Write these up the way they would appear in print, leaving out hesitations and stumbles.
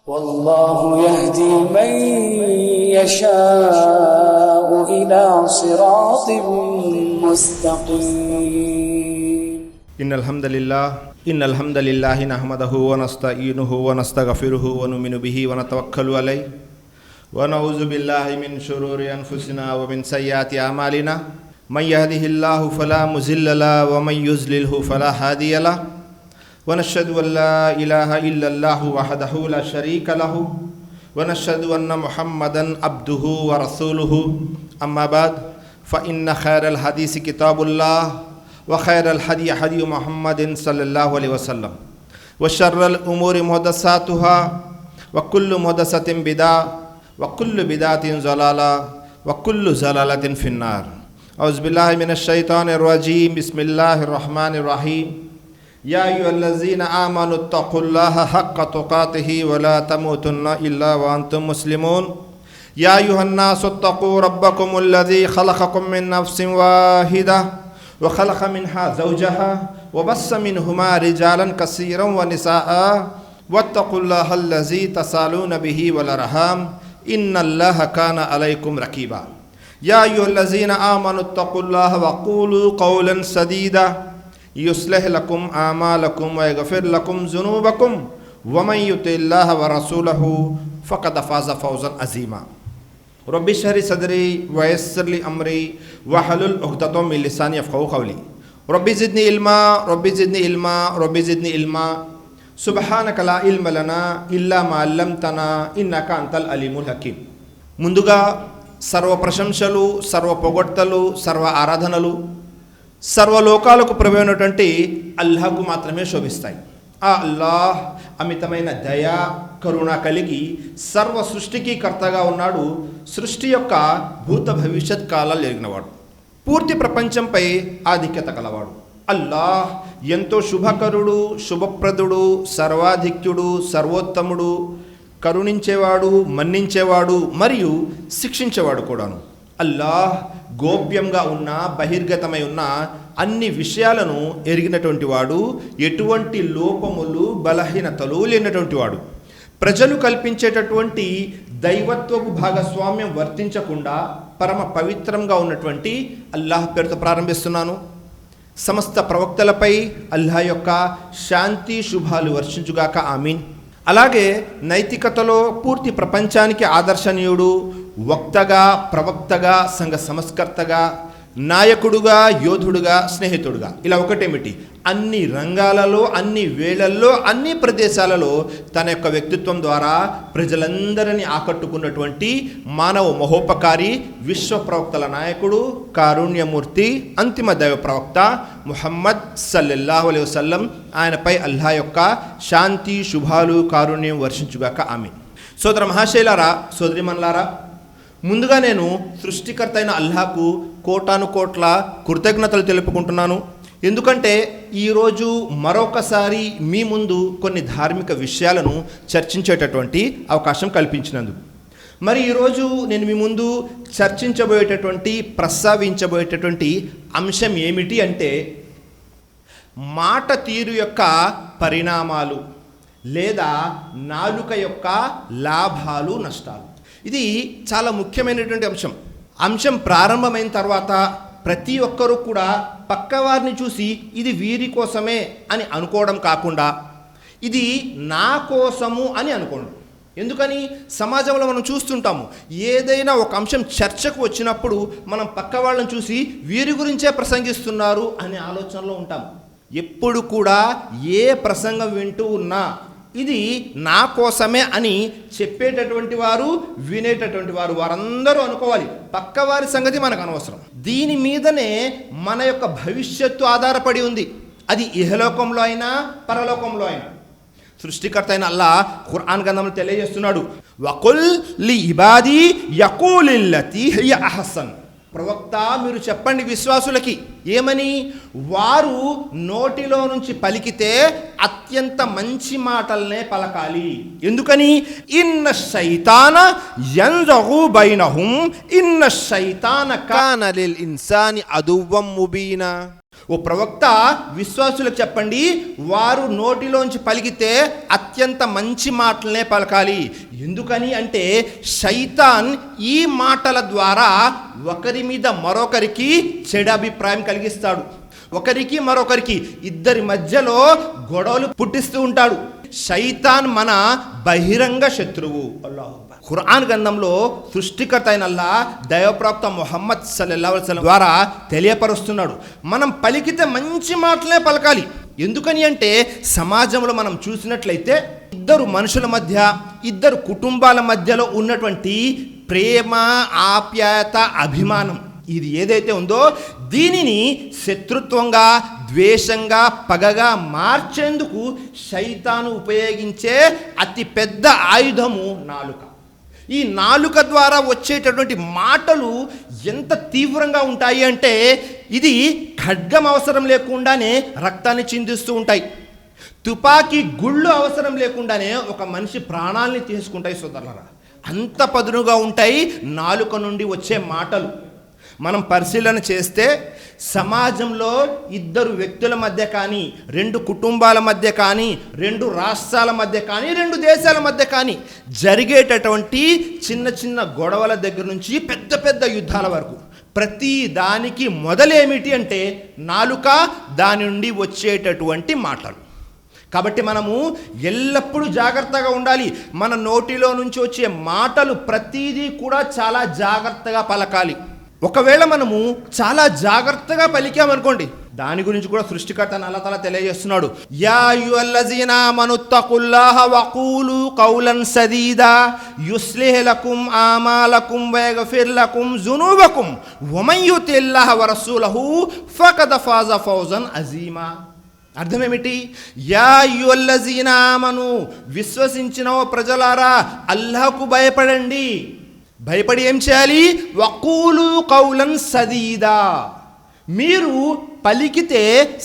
والله يهدي من يشاء إلى صراط مستقيم. إن الحمد لله نحمده ونستعينه ونستغفره ونؤمن به ونتوكل عليه ونعوذ بالله من شرور أنفسنا ومن سيئات أعمالنا من يهده الله فلا مضل له ومن يضلل فلا هادي له ونشهد أن لا إله إلا الله وحده لا شريك له ونشهد أن محمدا عبده ورسوله أما بعد فإن خير الحديث كتاب الله وخير الهدي هدي محمد صلى الله عليه وسلم وشر الأمور محدثاتها وكل محدثة بدعة وكل بدعة ضلالة وكل ضلالة في النار. أعوذ بالله من الشيطان الرجيم. بسم الله الرحمن الرحيم. يا أيها الذين آمنوا اتقوا الله حق تقاته ولا تموتن إلا وأنتم مسلمون. يا أيها الناس اتقوا ربكم الذي خلقكم من نفس واحدة وخلق منها زوجها وبث منهما رجالا كثيرا ونساء واتقوا الله الذي تسالون به والأرحام إن الله كان عليكم رقيبا. يا أيها الذين آمنوا اتقوا الله وقولوا قولا سديدا يصلح لكم أعمالكم ويغفر لكم ذنوبكم ومن يطع الله ورسوله فقد فاز فوزا عظيما. رب اشرح لي صدري ويسر لي أمري واحلل عقدة من لساني يفقهوا قولي. رب زدني علما رب زدني علما سبحانك لا علم لنا إلا ما علمتنا إنك أنت العليم الحكيم. ముందుగా సర్వ ప్రశంసలు, సర్వ పొగడ్తలు, సర్వ ఆరాధనలు సర్వలోకాలకు ప్రభువైనటువంటి అల్లాహకు మాత్రమే శోభిస్తాయి. ఆ అల్లాహ్ అమితమైన దయ, కరుణ కలిగి సర్వ సృష్టికి కర్తగా ఉన్నాడు. సృష్టి యొక్క భూత భవిష్యత్ కాలాలు ఎరిగినవాడు, పూర్తి ప్రపంచంపై ఆధిక్యత కలవాడు. అల్లాహ్ ఎంతో శుభకరుడు, శుభప్రదుడు, సర్వాధిక్యుడు, సర్వోత్తముడు, కరుణించేవాడు, మన్నించేవాడు మరియు శిక్షించేవాడు కూడాను. అల్లాహ్ గోప్యంగా ఉన్న, బహిర్గతమై ఉన్న అన్ని విషయాలను ఎరిగినటువంటి వాడు, ఎటువంటి లోపములు, బలహీనతలు లేనటువంటి వాడు. ప్రజలు కల్పించేటటువంటి దైవత్వపు భాగస్వామ్యం వర్తించకుండా పరమ పవిత్రంగా ఉన్నటువంటి అల్లాహ్ పేరుతో ప్రారంభిస్తున్నాను. సమస్త ప్రవక్తలపై అల్లాహ్ యొక్క శాంతి శుభాలు వర్షించుగాక, ఆమీన్. అలాగే నైతికతలో పూర్తి ప్రపంచానికి ఆదర్శనీయుడు, వక్తగా, ప్రవక్తగా, సంఘ సంస్కర్తగా, నాయకుడుగా, యోధుడుగా, స్నేహితుడుగా, ఇలా ఒకటేమిటి అన్ని రంగాలలో, అన్ని వేళల్లో, అన్ని ప్రదేశాలలో తన యొక్క వ్యక్తిత్వం ద్వారా ప్రజలందరినీ ఆకట్టుకున్నటువంటి మానవ మహోపకారి, విశ్వ ప్రవక్తల నాయకుడు, కారుణ్యమూర్తి, అంతిమ దైవ ప్రవక్త ముహమ్మద్ సల్లల్లాహు అలైహి వసల్లం. ఆయనపై అల్లాహ్ యొక్క శాంతి శుభాలు, కారుణ్యం వర్షించుగాక, ఆమీన్. సోదర మహాశైలారా, సోదరిమన్లారా, ముందుగా నేను సృష్టికర్త అయిన అల్లాహకు కోటాను కోట్ల కృతజ్ఞతలు తెలుపుకుంటున్నాను. ఎందుకంటే ఈరోజు మరొకసారి మీ ముందు కొన్ని ధార్మిక విషయాలను చర్చించేటటువంటి అవకాశం కల్పించినందుకు. మరి ఈరోజు నేను మీ ముందు చర్చించబోయేటటువంటి, ప్రస్తావించబోయేటటువంటి అంశం ఏమిటి అంటే మాట తీరు యొక్క పరిణామాలు లేదా నాలుక యొక్క లాభాలు, నష్టాలు. ఇది చాలా ముఖ్యమైనటువంటి అంశం ప్రారంభమైన తర్వాత ప్రతి ఒక్కరూ కూడా పక్కవారిని చూసి ఇది వీరి కోసమే అని అనుకోవడం కాకుండా ఇది నా కోసము అని అనుకోండి. ఎందుకని సమాజంలో మనం చూస్తుంటాము, ఏదైనా ఒక అంశం చర్చకు వచ్చినప్పుడు మనం పక్క వాళ్ళని చూసి వీరి గురించే ప్రసంగిస్తున్నారు అనే ఆలోచనలో ఉంటాం. ఎప్పుడు కూడా ఏ ప్రసంగం వింటూ ఉన్నా ఇది నా కోసమే అని చెప్పేటటువంటి వారు, వినేటటువంటి వారు, వారందరూ అనుకోవాలి పక్కవారి సంగతి మనకు అనవసరం. దీని మీదనే మన యొక్క భవిష్యత్తు ఆధారపడి ఉంది. అది ఇహలోకంలో అయినా పరలోకంలో అయినా. సృష్టికర్త అయిన అల్లాహ్ ఖురాన్ గ్రంథంలో తెలియజేస్తున్నాడు, వకుల్ లి ఇబాదీ యకూలిల్లతీ హియ అహసన్. ప్రవక్త మీరు చెప్పండి విశ్వాసులకి, ఏమని? వారు నోటిలో నుంచి పలికితే అత్యంత మంచి మాటలనే పలకాలి. ఎందుకని? ఇన్న శైతాన యంజగు బైనహుం ఇన్న శైతాన కాన లిల్ ఇన్సాని అదువ్వం ముబీనా. ఓ ప్రవక్త, విశ్వాసులకు చెప్పండి, వారు నోటిలోంచి పలికితే అత్యంత మంచి మాటలనే పలకాలి. ఎందుకని అంటే శైతాన్ ఈ మాటల ద్వారా ఒకరి మీద మరొకరికి చెడు అభిప్రాయం కలిగిస్తాడు. ఒకరికి మరొకరికి ఇద్దరి మధ్యలో గొడవలు పుట్టిస్తూ ఉంటాడు. శైతాన్ మన బహిరంగ శత్రువు. అల్లాహ్ ఖురాన్ గ్రంథంలో సృష్టికర్త అయిన అల్లాహ్ దైవప్రవక్త ముహమ్మద్ సల్లల్లాహు అలైహి వసల్లం ద్వారా తెలియపరుస్తున్నాడు, మనం పలికితే మంచి మాటలే పలకాలి. ఎందుకని అంటే సమాజంలో మనం చూసినట్లయితే ఇద్దరు మనుషుల మధ్య, ఇద్దరు కుటుంబాల మధ్యలో ఉన్నటువంటి ప్రేమ, ఆప్యాయత, అభిమానం, ఇది ఏదైతే ఉందో దీనిని శత్రుత్వంగా, ద్వేషంగా, పగగా మార్చేందుకు శైతాను ఉపయోగించే అతి పెద్ద ఆయుధము నాలుక. ఈ నాలుక ద్వారా వచ్చేటటువంటి మాటలు ఎంత తీవ్రంగా ఉంటాయి అంటే ఇది ఖడ్గం అవసరం లేకుండానే రక్తాన్ని చిందిస్తూ ఉంటాయి. తుపాకీ గుళ్ళు అవసరం లేకుండానే ఒక మనిషి ప్రాణాలని తీసుకుంటాయి సోదరులారా. అంత పదునుగా ఉంటాయి నాలుక నుండి వచ్చే మాటలు. మనం పరిశీలన చేస్తే సమాజంలో ఇద్దరు వ్యక్తుల మధ్య కానీ, రెండు కుటుంబాల మధ్య కానీ, రెండు రాష్ట్రాల మధ్య కానీ, రెండు దేశాల మధ్య కానీ జరిగేటటువంటి చిన్న చిన్న గొడవల దగ్గర నుంచి పెద్ద పెద్ద యుద్ధాల వరకు ప్రతి దానికి మొదలేమిటి అంటే నాలుక, దాని నుండి వచ్చేటటువంటి మాటలు. కాబట్టి మనము ఎల్లప్పుడూ జాగ్రత్తగా ఉండాలి. మన నోటిలో నుంచి వచ్చే మాటలు ప్రతిదీ కూడా చాలా జాగ్రత్తగా పలకాలి. ఒకవేళ మనము చాలా జాగ్రత్తగా పలికామనుకోండి, దాని గురించి కూడా సృష్టికర్త అల్లాహ్ తఆలా తెలియజేస్తున్నాడు. యా అయ్యుహల్లజీనా ఆమనుత్తఖుల్లాహ వఖూలు కౌలన్ సదీదా యుస్లిహ్ లకుం ఆమాలకుం వయగ్ఫిర్ లకుం జునూబకుం వమన్ యుతిల్లాహ వరసూలహు ఫఖద్ ఫాజ ఫౌజన్ అజీమా. అర్థమేమిటి? యా అయ్యుహల్లజీనా ఆమను, విశ్వసించిన ప్రజలారా, అల్లాహ్కు భయపడండి. భయపడి ఏం చేయాలి? వకూలు కౌలన్ సదీదా, మీరు పలికితే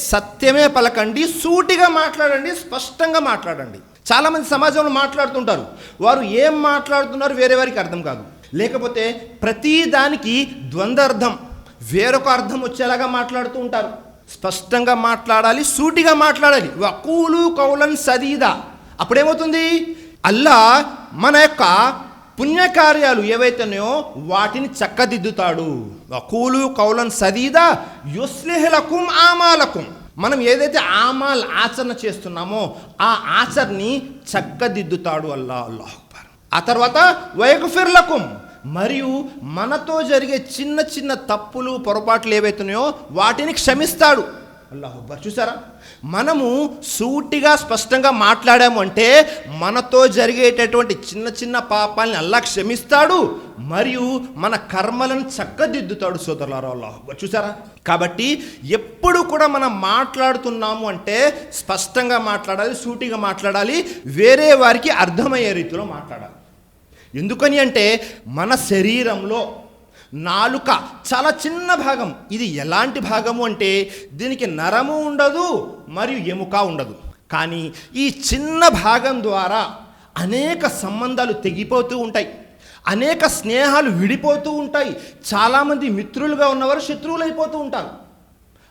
సత్యమే పలకండి, సూటిగా మాట్లాడండి, స్పష్టంగా మాట్లాడండి. చాలామంది సమాజంలో మాట్లాడుతుంటారు, వారు ఏం మాట్లాడుతున్నారు వేరే వారికి అర్థం కాదు. లేకపోతే ప్రతి దానికి ద్వంద్వార్థం, వేరొక అర్థం వచ్చేలాగా మాట్లాడుతూ ఉంటారు. స్పష్టంగా మాట్లాడాలి, సూటిగా మాట్లాడాలి. వకూలు కౌలన్ సదీదా. అప్పుడేమవుతుంది? అల్లాహ్ మన యొక్క పుణ్యకార్యాలు ఏవైతేనో వాటిని చక్కదిద్దుతాడు. వకూలు కౌలన్ సదీదా యుస్లిహ్ లకుం ఆమాలకుం. మనం ఏదైతే ఆచరణ చేస్తున్నామో ఆ ఆచరణని చక్కదిద్దుతాడు అల్లాహ్. అక్బర్. ఆ తర్వాత వయగ్ఫిర్ లకుం, మరియు మనతో జరిగే చిన్న చిన్న తప్పులు, పొరపాట్లు ఏవైతున్నాయో వాటిని క్షమిస్తాడు. అల్లాహ్ అక్బర్. చూసారా, మనము సూటిగా స్పష్టంగా మాట్లాడాము అంటే మనతో జరిగేటటువంటి చిన్న చిన్న పాపాలని అల్లాహ్ క్షమిస్తాడు, మరియు మన కర్మలను చక్కదిద్దుతాడు సోదరులారా. అల్లాహ్ అక్బర్. చూసారా, కాబట్టి ఎప్పుడు కూడా మనం మాట్లాడుతున్నాము అంటే స్పష్టంగా మాట్లాడాలి, సూటిగా మాట్లాడాలి, వేరే వారికి అర్థమయ్యే రీతిలో మాట్లాడాలి. ఎందుకని అంటే మన శరీరంలో నాలుక చాలా చిన్న భాగం. ఇది ఎలాంటి భాగము అంటే దీనికి నరము ఉండదు, మరియు ఎముక ఉండదు. కానీ ఈ చిన్న భాగం ద్వారా అనేక సంబంధాలు తెగిపోతూ ఉంటాయి, అనేక స్నేహాలు విడిపోతూ ఉంటాయి. చాలామంది మిత్రులుగా ఉన్నవారు శత్రువులు అయిపోతూ ఉంటారు.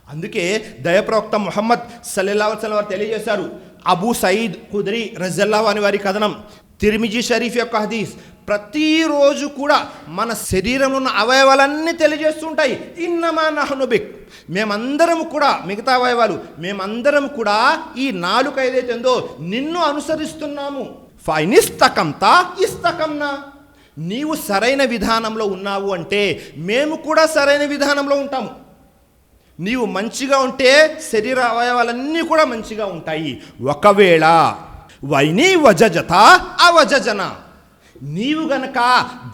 అందుకే దైవప్రవక్త ముహమ్మద్ సల్లల్లాహు అలైహి వసల్లం వారు తెలియజేశారు. అబూ సయీద్ ఖుద్రీ రజల్లాహు అనే వారి కథనం, తిర్మిజీ షరీఫ్ యొక్క హదీస్. ప్రతిరోజు కూడా మన శరీరంలో ఉన్న అవయవాలన్నీ తెలియజేస్తుంటాయి. ఇన్నమా నహ్ను బిక్, మేమందరం కూడా, మిగతా అవయవాలు మేమందరం కూడా ఈ నాలుక ఏదైతే ఉందో నిన్ను అనుసరిస్తున్నాము. ఫైనిస్తకంతా ఇస్తకంనా, నీవు సరైన విధానంలో ఉన్నావు అంటే మేము కూడా సరైన విధానంలో ఉంటాము. నీవు మంచిగా ఉంటే శరీర అవయవాలన్నీ కూడా మంచిగా ఉంటాయి. ఒకవేళ వైని వజజత అవజజన, నీవు గనక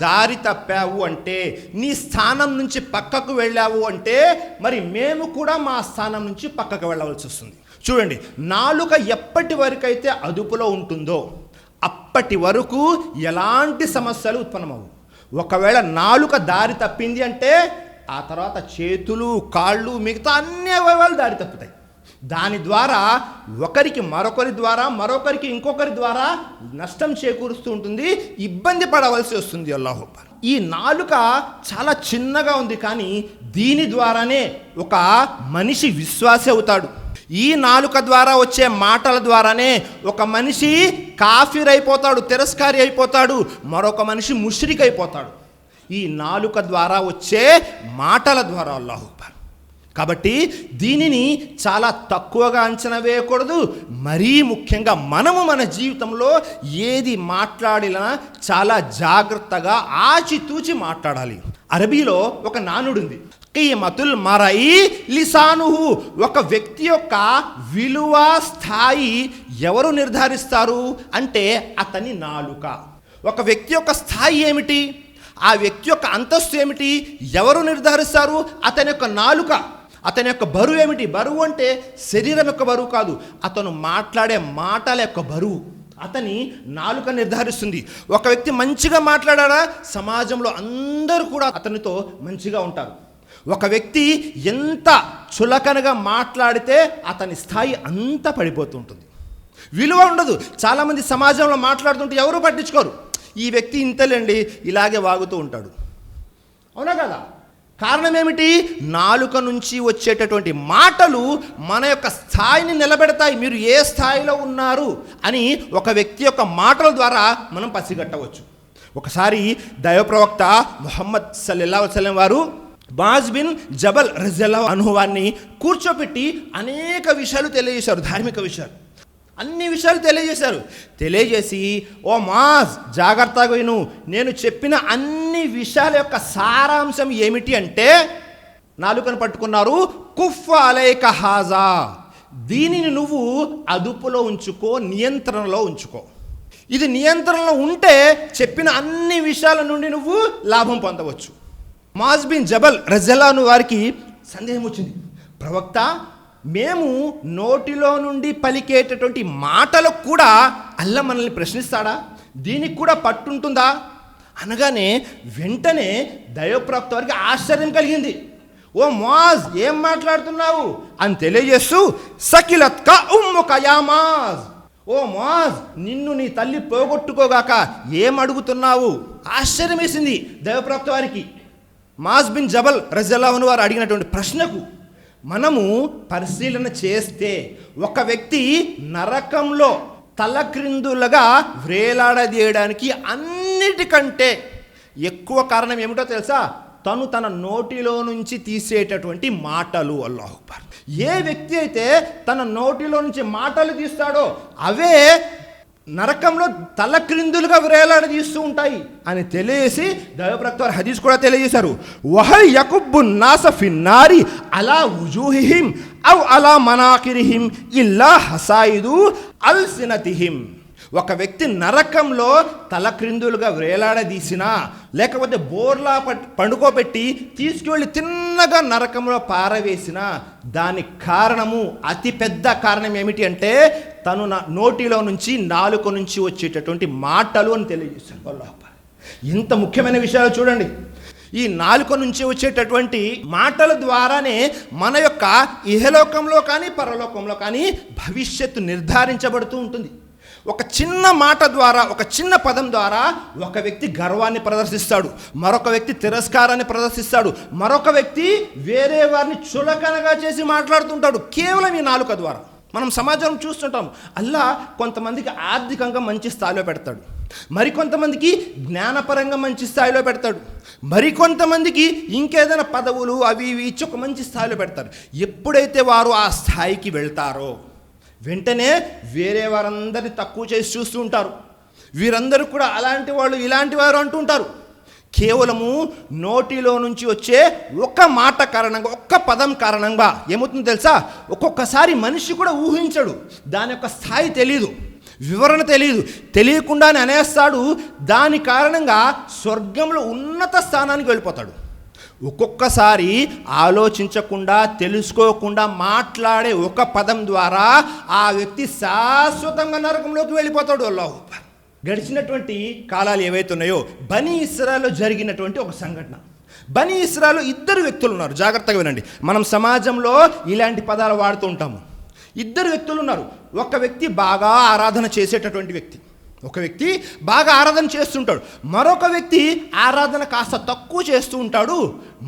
దారి తప్పావు అంటే, నీ స్థానం నుంచి పక్కకు వెళ్ళావు అంటే, మరి మేము కూడా మా స్థానం నుంచి పక్కకు వెళ్ళవలసి వస్తుంది. చూడండి, నాలుక ఎప్పటి వరకు అయితే అదుపులో ఉంటుందో అప్పటి వరకు ఎలాంటి సమస్యలు ఉత్పన్నమవు. ఒకవేళ నాలుక దారి తప్పింది అంటే ఆ తర్వాత చేతులు, కాళ్ళు, మిగతా అన్ని అవయవాలు దారి తప్పుతాయి. దాని ద్వారా ఒకరికి మరొకరి ద్వారా, మరొకరికి ఇంకొకరి ద్వారా నష్టం చేకూరుస్తూ ఉంటుంది, ఇబ్బంది పడవలసి వస్తుంది. అల్లాహు అక్బర్. ఈ నాలుక చాలా చిన్నగా ఉంది, కానీ దీని ద్వారానే ఒక మనిషి విశ్వాసి అవుతాడు. ఈ నాలుక ద్వారా వచ్చే మాటల ద్వారానే ఒక మనిషి కాఫిర్ అయిపోతాడు, తిరస్కారి అయిపోతాడు, మరొక మనిషి ముష్రిక్ అయిపోతాడు. ఈ నాలుక ద్వారా వచ్చే మాటల ద్వారా. అల్లాహు అక్బర్. కాబట్టి దీనిని చాలా తక్కువగా అంచనా వేయకూడదు. మరీ ముఖ్యంగా మనము మన జీవితంలో ఏది మాట్లాడినా చాలా జాగ్రత్తగా ఆచితూచి మాట్లాడాలి. అరబీలో ఒక నానుడు ఉంది, కీమతుల్ మరై లిసానుహు. ఒక వ్యక్తి యొక్క విలువ స్థాయి ఎవరు నిర్ధారిస్తారు అంటే అతని నాలుక. ఒక వ్యక్తి యొక్క స్థాయి ఏమిటి, ఆ వ్యక్తి యొక్క అంతస్తు ఏమిటి, ఎవరు నిర్ధారిస్తారు? అతని యొక్క నాలుక. అతని యొక్క బరువు ఏమిటి? బరువు అంటే శరీరం యొక్క బరువు కాదు, అతను మాట్లాడే మాటల యొక్క బరువు అతని నాలుక నిర్ధారిస్తుంది. ఒక వ్యక్తి మంచిగా మాట్లాడారా, సమాజంలో అందరూ కూడా అతనితో మంచిగా ఉంటారు. ఒక వ్యక్తి ఎంత చులకనగా మాట్లాడితే అతని స్థాయి అంత పడిపోతూ ఉంటుంది, విలువ ఉండదు. చాలామంది సమాజంలో మాట్లాడుతుంటే ఎవరు పట్టించుకోరు, ఈ వ్యక్తి ఇంతలేండి, ఇలాగే వాగుతూ ఉంటాడు. అవునా కదా? కారణం ఏమిటి? నాలుక నుంచి వచ్చేటటువంటి మాటలు మన యొక్క స్థాయిని నిలబెడతాయి. మీరు ఏ స్థాయిలో ఉన్నారు అని ఒక వ్యక్తి యొక్క మాటల ద్వారా మనం పసిగట్టవచ్చు. ఒకసారి దైవ ప్రవక్త ముహమ్మద్ సల్లల్లాహు అలైహి వసల్లం వారు ముఆజ్ బిన్ జబల్ రజియల్లాహు అన్హు వారిని కూర్చోపెట్టి అనేక విషయాలు తెలియజేశారు, ధార్మిక విషయాలు, అన్ని విషయాలు తెలియజేసి, ఓ ముఆజ్ జాగ్రత్తగా విను, నేను చెప్పిన అన్ని విషయాల యొక్క సారాంశం ఏమిటి అంటే, నాలుకను పట్టుకున్నారు, కుఫ్ అలైక హాజా, దీనిని నువ్వు అదుపులో ఉంచుకో, నియంత్రణలో ఉంచుకో. ఇది నియంత్రణలో ఉంటే చెప్పిన అన్ని విషయాల నుండి నువ్వు లాభం పొందవచ్చు. ముఆజ్ బిన్ జబల్ రజియల్లాహు అన్హు వారికి సందేహం వచ్చింది, ప్రవక్త, మేము నోటిలో నుండి పలికేటటువంటి మాటలకు కూడా అల్లా మనల్ని ప్రశ్నిస్తాడా? దీనికి కూడా పట్టుంటుందా? అనగానే వెంటనే దైవప్రవక్త వారికి ఆశ్చర్యం కలిగింది. ఓ ముఆజ్, ఏం మాట్లాడుతున్నావు అని తెలియజేస్తూ, సకిలత్ కా ఉమ్ముక యా ముఆజ్, ఓ ముఆజ్, నిన్ను నీ తల్లి పోగొట్టుకోగాక ఏం అడుగుతున్నావు? ఆశ్చర్యం వేసింది దైవప్రవక్త వారికి. ముఆజ్ బిన్ జబల్ రజియల్లాహు అన్హు వారు అడిగినటువంటి ప్రశ్నకు మనము పరిశీలన చేస్తే, ఒక వ్యక్తి నరకంలో తలక్రిందులుగా వ్రేలాడదీయడానికి అన్నిటికంటే ఎక్కువ కారణం ఏమిటో తెలుసా? తను తన నోటిలో నుంచి తీసేటటువంటి మాటలు. అల్లాహు అక్బర్. ఏ వ్యక్తి అయితే తన నోటిలో నుంచి మాటలు తీస్తాడో అవే నరకంలో తలక్రిందులుగా వ్రేలాడదీస్తూ ఉంటాయి అని తెలియజేసి దైవప్రవక్త వారు హదీస్ కూడా తెలియజేశారు. వహల్ యకుబ్బు నాస ఫిన్నారి అలా వుజూహిహిం ఔ అలా మనాకిరిహిం ఇల్లా హసాయిదు అల్సినతిహిం. ఒక వ్యక్తి నరకంలో తలక్రిందులుగా వ్రేలాడదీసినా, లేకపోతే బోర్లా పండుకోబెట్టి తీసుకువెళ్ళి తిన్నగా నరకంలో పారవేసినా, దానికి కారణము, అతిపెద్ద కారణం ఏమిటి అంటే తను నోటిలో నుంచి, నాలుక నుంచి వచ్చేటటువంటి మాటలు అని తెలియజేశారు. అల్లాహ్ అక్బర్. ఇంత ముఖ్యమైన విషయాలు చూడండి. ఈ నాలుక నుంచి వచ్చేటటువంటి మాటల ద్వారానే మన యొక్క ఇహలోకంలో కానీ పరలోకంలో కానీ భవిష్యత్తు నిర్ధారించబడుతూ ఉంటుంది. ఒక చిన్న మాట ద్వారా, ఒక చిన్న పదం ద్వారా ఒక వ్యక్తి గర్వాన్ని ప్రదర్శిస్తాడు, మరొక వ్యక్తి తిరస్కారాన్ని ప్రదర్శిస్తాడు, మరొక వ్యక్తి వేరే వారిని చులకనగా చేసి మాట్లాడుతుంటాడు, కేవలం ఈ నాలుక ద్వారా. మనం సమాజం చూస్తుంటాం. అల్లా కొంతమందికి ఆర్థికంగా మంచి స్థాయిలో పెడతాడు, మరికొంతమందికి జ్ఞానపరంగా మంచి స్థాయిలో పెడతాడు, మరికొంతమందికి ఇంకేదైనా పదవులు అవి ఇవి ఇచ్చి ఒక మంచి స్థాయిలో పెడతారు. ఎప్పుడైతే వారు ఆ స్థాయికి వెళ్తారో వెంటనే వేరే వారందరినీ తక్కువ చేసి చూస్తూ ఉంటారు. వీరందరూ కూడా అలాంటి వాళ్ళు, ఇలాంటి వారు అంటూ ఉంటారు. కేవలము నోటిలో నుంచి వచ్చే ఒక మాట కారణంగా, ఒక్క పదం కారణంగా ఏమవుతుందో తెలుసా? ఒక్కొక్కసారి మనిషి కూడా ఊహించడు, దాని యొక్క స్థాయి తెలియదు, వివరణ తెలియదు, తెలియకుండానే అనేస్తాడు. దాని కారణంగా స్వర్గంలో ఉన్నత స్థానానికి వెళ్ళిపోతాడు. ఒక్కొక్కసారి ఆలోచించకుండా, తెలుసుకోకుండా మాట్లాడే ఒక పదం ద్వారా ఆ వ్యక్తి శాశ్వతంగా నరకంలోకి వెళ్ళిపోతాడు. అల్లాహు అక్బర్. గడిచినటువంటి కాలాలు ఏవైతే ఉన్నాయో, బనీ ఇస్రాయల్లో జరిగినటువంటి ఒక సంఘటన. బనీ ఇస్రాయల్లో ఇద్దరు వ్యక్తులు ఉన్నారు, జాగ్రత్తగా వినండి. మనం సమాజంలో ఇలాంటి పదాలు వాడుతూ ఉంటాము. ఇద్దరు వ్యక్తులు ఉన్నారు. ఒక వ్యక్తి బాగా ఆరాధన చేసేటటువంటి వ్యక్తి, ఒక వ్యక్తి బాగా ఆరాధన చేస్తుంటాడు. మరొక వ్యక్తి ఆరాధన కాస్త తక్కువ చేస్తూ ఉంటాడు,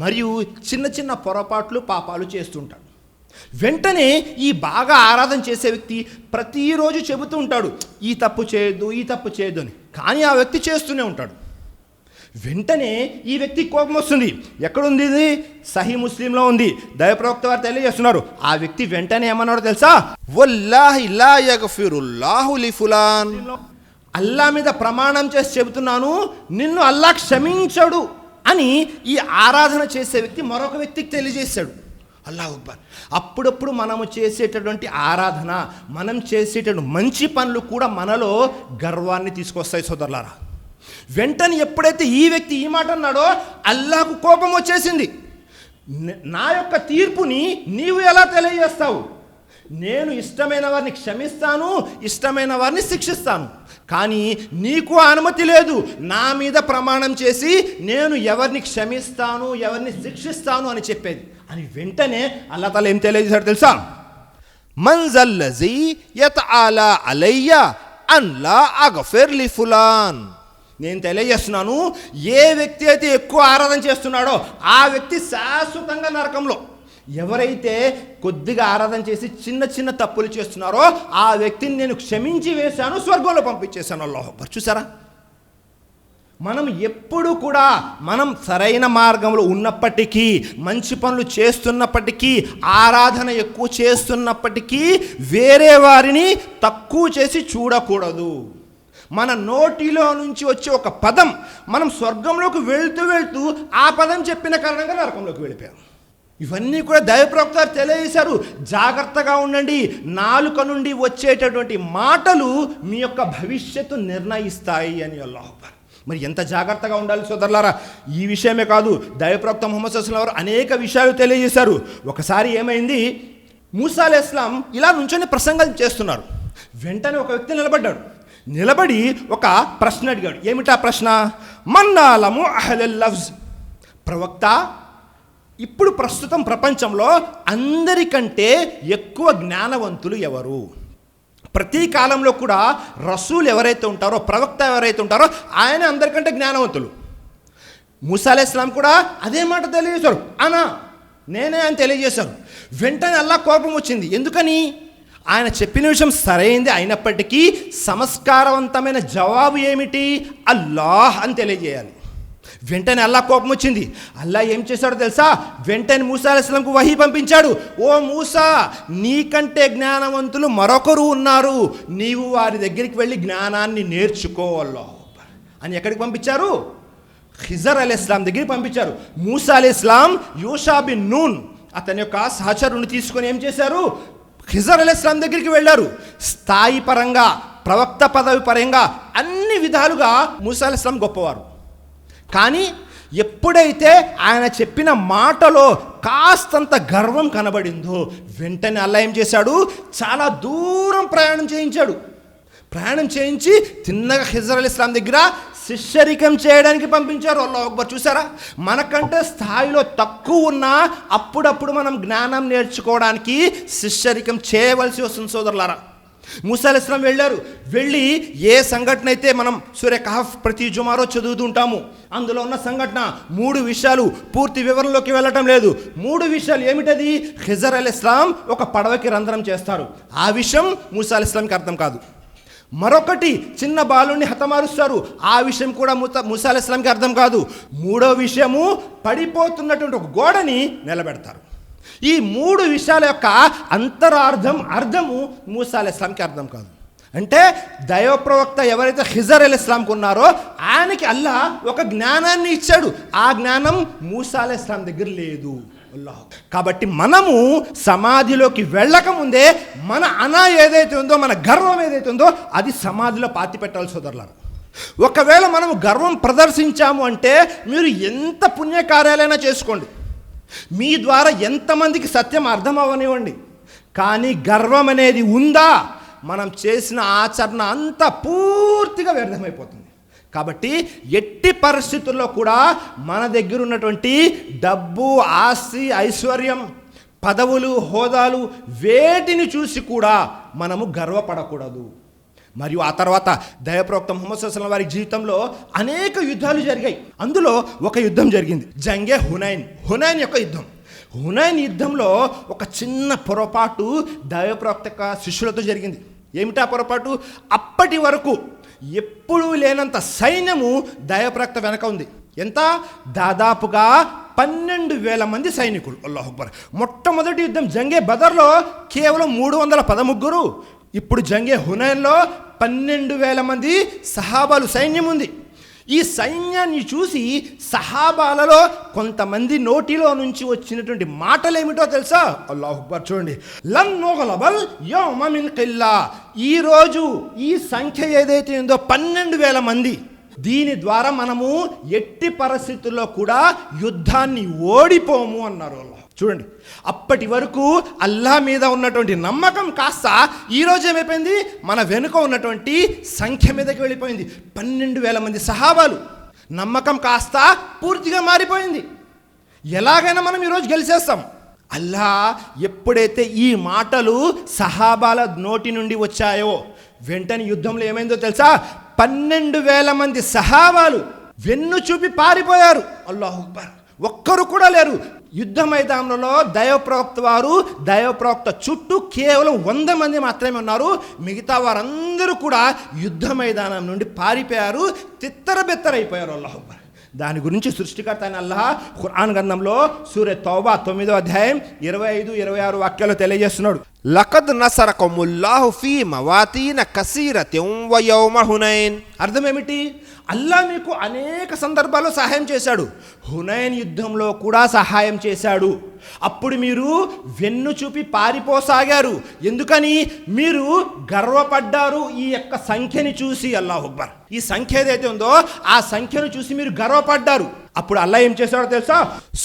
మరియు చిన్న చిన్న పొరపాట్లు పాపాలు చేస్తుంటాడు. వెంటనే ఈ బాగా ఆరాధన చేసే వ్యక్తి ప్రతిరోజు చెబుతూ ఉంటాడు, ఈ తప్పు చేయొద్దు, ఈ తప్పు చేయొద్దు అని. కానీ ఆ వ్యక్తి చేస్తూనే ఉంటాడు. వెంటనే ఈ వ్యక్తికి కోపం వస్తుంది. ఎక్కడుంది ఇది? సహీ ముస్లింలో ఉంది. దైవప్రవక్త వారు తెలియజేస్తున్నారు. ఆ వ్యక్తి వెంటనే ఏమన్నాడో తెలుసా? వల్లాహి లా యగ్ఫిరుల్లాహు లిఫులాన్, అల్లా మీద ప్రమాణం చేసి చెబుతున్నాను, నిన్ను అల్లా క్షమించడు అని ఈ ఆరాధన చేసే వ్యక్తి మరొక వ్యక్తికి తెలియజేశాడు. అల్లాహు అక్బర్. అప్పుడప్పుడు మనము చేసేటటువంటి ఆరాధన, మనం చేసేటటువంటి మంచి పనులు కూడా మనలో గర్వాన్ని తీసుకొస్తాయి సోదరులారా. వెంటనే ఎప్పుడైతే ఈ వ్యక్తి ఈ మాట అన్నాడో అల్లాహకు కోపం వచ్చేసింది. నా యొక్క తీర్పుని నీవు ఎలా తెలియజేస్తావు? నేను ఇష్టమైన వారిని క్షమిస్తాను, ఇష్టమైన వారిని శిక్షిస్తాను, కానీ నీకు అనుమతి లేదు నా మీద ప్రమాణం చేసి నేను ఎవరిని క్షమిస్తాను, ఎవరిని శిక్షిస్తాను అని చెప్పేది అని. వెంటనే అల్లాహ్ తాలా ఏం తెలియజేశాడు తెలుసా? మన్జల్లజీ యతఆలా అలయ్య అన్ లా అగ్ఫిర్ లి ఫులాన్. నేను తెలియజేస్తున్నాను, ఏ వ్యక్తి అయితే ఎక్కువ ఆరాధన చేస్తున్నాడో ఆ వ్యక్తి శాశ్వతంగా నరకంలో, ఎవరైతే కొద్దిగా ఆరాధన చేసి చిన్న చిన్న తప్పులు చేస్తున్నారో ఆ వ్యక్తిని నేను క్షమించి వేశాను, స్వర్గంలో పంపించేశాను. అల్లాహు అక్బర్. చూసారా, మనం ఎప్పుడు కూడా మనం సరైన మార్గంలో ఉన్నప్పటికీ, మంచి పనులు చేస్తున్నప్పటికీ, ఆరాధన ఎక్కువ చేస్తున్నప్పటికీ వేరే వారిని తక్కువ చేసి చూడకూడదు. మన నోటిలో నుంచి వచ్చే ఒక పదం మనం స్వర్గంలోకి వెళ్తూ వెళ్తూ ఆ పదం చెప్పిన కారణంగా నరకంలోకి వెళ్ళిపోయాం. ఇవన్నీ కూడా దైవప్రవక్త తెలియజేశారు. జాగ్రత్తగా ఉండండి, నాలుక నుండి వచ్చేటటువంటి మాటలు మీ యొక్క భవిష్యత్తు నిర్ణయిస్తాయి అని. అల్లాహు అక్బర్. మరి ఎంత జాగ్రత్తగా ఉండాలి సోదరులారా. ఈ విషయమే కాదు, దైవప్రవక్త ముహమ్మద్ సల్లల్లాహు అలైహి వసల్లం వారు అనేక విషయాలు తెలియజేశారు. ఒకసారి ఏమైంది, మూసా అలైహిస్సలాం ఇలా నుంచొని ప్రసంగం చేస్తున్నారు. వెంటనే ఒక వ్యక్తి నిలబడి ఒక ప్రశ్న అడిగాడు. ఏమిటా ప్రశ్న? మన్నాలము అహ్లల్ లఫ్జ్. ప్రవక్త, ఇప్పుడు ప్రస్తుతం ప్రపంచంలో అందరికంటే ఎక్కువ జ్ఞానవంతులు ఎవరు? ప్రతి కాలంలో కూడా రసూల్ ఎవరైతే ఉంటారో, ప్రవక్త ఎవరైతే ఉంటారో ఆయన అందరికంటే జ్ఞానవంతులు. మూసా అలైహిస్సలాం కూడా అదే మాట తెలియజేశారు, నేనే అని తెలియజేశారు. వెంటనే అల్లాహ్ కోపం వచ్చింది. ఎందుకని? ఆయన చెప్పిన విషయం సరైంది అయినప్పటికీ సంస్కారవంతమైన జవాబు ఏమిటి? అల్లాహ్ అని తెలియజేయాలి. వెంటనే అల్లాహ్ కోపం వచ్చింది. అల్లాహ్ ఏం చేశాడో తెలుసా? వెంటనే మూసా అలైహిస్సలాంకు వహీ పంపించాడు. ఓ మూసా, నీకంటే జ్ఞానవంతులు మరొకరు ఉన్నారు, నీవు వారి దగ్గరికి వెళ్ళి జ్ఞానాన్ని నేర్చుకో అల్లాహ్ అని. ఎక్కడికి పంపించారు? ఖిజర్ అలైహిస్సలాం దగ్గరికి పంపించారు. మూసా అలైహిస్సలాం యూషా బిన్ నూన్ అతని యొక్క సహచరుని తీసుకొని ఏం చేశారు? ఖిజర్ అలైహిస్సలాం దగ్గరికి వెళ్ళారు. స్థాయి పరంగా, ప్రవక్త పదవి పరంగా అన్ని విధాలుగా మూసా అలైహిస్సలాం గొప్పవారు. కానీ ఎప్పుడైతే ఆయన చెప్పిన మాటలో కాస్తంత గర్వం కనబడిందో వెంటనే అల్లాహ్ ఏం చేశాడు? చాలా దూరం ప్రయాణం చేయించి తిన్నగా ఖిజర్ అలైహిస్సలాం దగ్గర శిష్యరికం చేయడానికి పంపించారు. అల్లాహు అక్బర్. చూసారా, మనకంటే స్థాయిలో తక్కువ ఉన్నా అప్పుడప్పుడు మనం జ్ఞానం నేర్చుకోవడానికి శిష్యరికం చేయవలసి వస్తుంది సోదరులారా. మూసా అలైహిస్సలాం వెళ్ళి ఏ సంఘటన అయితే మనం సూర కహఫ్ ప్రతి జుమారో చదువుతుంటాము, అందులో ఉన్న సంఘటన 3 విషయాలు, పూర్తి వివరణలోకి వెళ్ళటం లేదు. 3 విషయాలు ఏమిటది? ఖిజర్ అలైహిస్సలాం ఒక పడవకి రంధ్రం చేస్తారు, ఆ విషయం మూసా అలైహిస్సలాంకి అర్థం కాదు. మరొకటి, చిన్న బాలుని హతమారుస్తారు, ఆ విషయం కూడా మూసా అలైహిస్సలాంకి అర్థం కాదు. 3వ విషయము, పడిపోతున్నటువంటి ఒక గోడని నిలబెడతారు. ఈ 3 విషయాల యొక్క అర్థము మూసా అలైహిస్సలాంకి అర్థం కాదు. అంటే దైవ ప్రవక్త ఎవరైతే ఖిజర్ అలైహిస్సలాంకు ఉన్నారో ఆయనకి అల్లాహ్ ఒక జ్ఞానాన్ని ఇచ్చాడు, ఆ జ్ఞానం మూసా అలైహిస్సలాం దగ్గర లేదు. కాబట్టి మనము సమాధిలోకి వెళ్ళకముందే మన ఏదైతే ఉందో, మన గర్వం ఏదైతే ఉందో అది సమాధిలో పాతి పెట్టాలి సోదరులారా. ఒకవేళ మనము గర్వం ప్రదర్శించాము అంటే మీరు ఎంత పుణ్యకార్యాలైనా చేసుకోండి, మీ ద్వారా ఎంతమందికి సత్యం అర్థం అవ్వనివ్వండి, కానీ గర్వం అనేది ఉందా, మనం చేసిన ఆచరణ అంతా పూర్తిగా వ్యర్థమైపోతుంది. కాబట్టి ఎట్టి పరిస్థితుల్లో కూడా మన దగ్గర ఉన్నటువంటి డబ్బు, ఆస్తి, ఐశ్వర్యం, పదవులు, హోదాలు వేటిని చూసి కూడా మనము గర్వపడకూడదు. మరియు ఆ తర్వాత దైవప్రవక్త ముహమ్మద్ సల్లల్లాహు అలైహి వసల్లం వారి జీవితంలో అనేక యుద్ధాలు జరిగాయి. అందులో ఒక యుద్ధం జరిగింది, జంగే హునైన్ యొక్క యుద్ధం. హునైన్ యుద్ధంలో ఒక చిన్న పొరపాటు దైవప్రవక్త యొక్క శిష్యులతో జరిగింది. ఏమిటా పొరపాటు? అప్పటి వరకు ఎప్పుడూ లేనంత సైన్యము దైవప్రవక్త వెనక ఉంది. ఎంత? దాదాపుగా 12,000 మంది సైనికులు. అల్లాహు అక్బర్. మొట్టమొదటి యుద్ధం జంగే బదర్లో కేవలం 313. ఇప్పుడు జంగే హునైన్లో 12,000 మంది సహాబాలు సైన్యం ఉంది. ఈ సైన్యాన్ని చూసి సహాబాలలో కొంతమంది నోటిలో నుంచి వచ్చినటువంటి మాటలు ఏమిటో తెలుసా? అల్లాహు అక్బర్. చూడండి, లన్ నుగ్లబల్ యౌమ మిన్ కిల్లా. ఈరోజు ఈ సంఖ్య ఏదైతే ఉందో 12,000 మంది, దీని ద్వారా మనము ఎట్టి పరిస్థితుల్లో కూడా యుద్ధాన్ని ఓడిపోము అన్నారు అల్లాహ్. చూడండి, అప్పటి వరకు అల్లాహ్ మీద ఉన్నటువంటి నమ్మకం కాస్త ఈరోజు ఏమైపోయింది? మన వెనుక ఉన్నటువంటి సంఖ్య మీదకి వెళ్ళిపోయింది. 12,000 మంది సహాబాలు. నమ్మకం కాస్త పూర్తిగా మారిపోయింది. ఎలాగైనా మనం ఈరోజు గెలిచేస్తాం. అల్లాహ్ ఎప్పుడైతే ఈ మాటలు సహాబాల నోటి నుండి వచ్చాయో వెంటనే యుద్ధంలో ఏమైందో తెలుసా? 12,000 మంది సహాబాలు వెన్ను చూపి పారిపోయారు. అల్లాహు అక్బర్. ఒక్కరు కూడా లేరు. యుద్ధ మైదానంలో దైవప్రవక్త చుట్టూ కేవలం 100 మంది మాత్రమే ఉన్నారు. మిగతా వారందరూ కూడా యుద్ధ మైదానం నుండి పారిపోయారు, తిత్తరబెత్తరైపోయారు. అల్లాహు అక్బర్. దాని గురించి సృష్టికర్త అయిన అల్లాహ్ ఖురాన్ గ్రంథంలో సూరే తౌబా 9వ అధ్యాయం 25-26 వాక్యాలు తెలియజేస్తున్నాడు. లఖద్ నసరకముల్లాహు ఫీ మవాతీన కసీరతిన్ వ యౌమ హునైన్. అర్థం ఏమిటి? అల్లాహ్ మీకు అనేక సందర్భాల్లో సహాయం చేశాడు. హునైన్ యుద్ధంలో కూడా సహాయం చేశాడు. అప్పుడు మీరు వెన్ను చూపి పారిపోసాగారు. ఎందుకని? మీరు గర్వపడ్డారు ఈ యొక్క సంఖ్యని చూసి. అల్లాహు అక్బర్. ఈ సంఖ్య ఏదైతే ఉందో ఆ సంఖ్యను చూసి మీరు గర్వపడ్డారు. అప్పుడు అల్లాహ్ ఏం చేశాడో తెలుసా?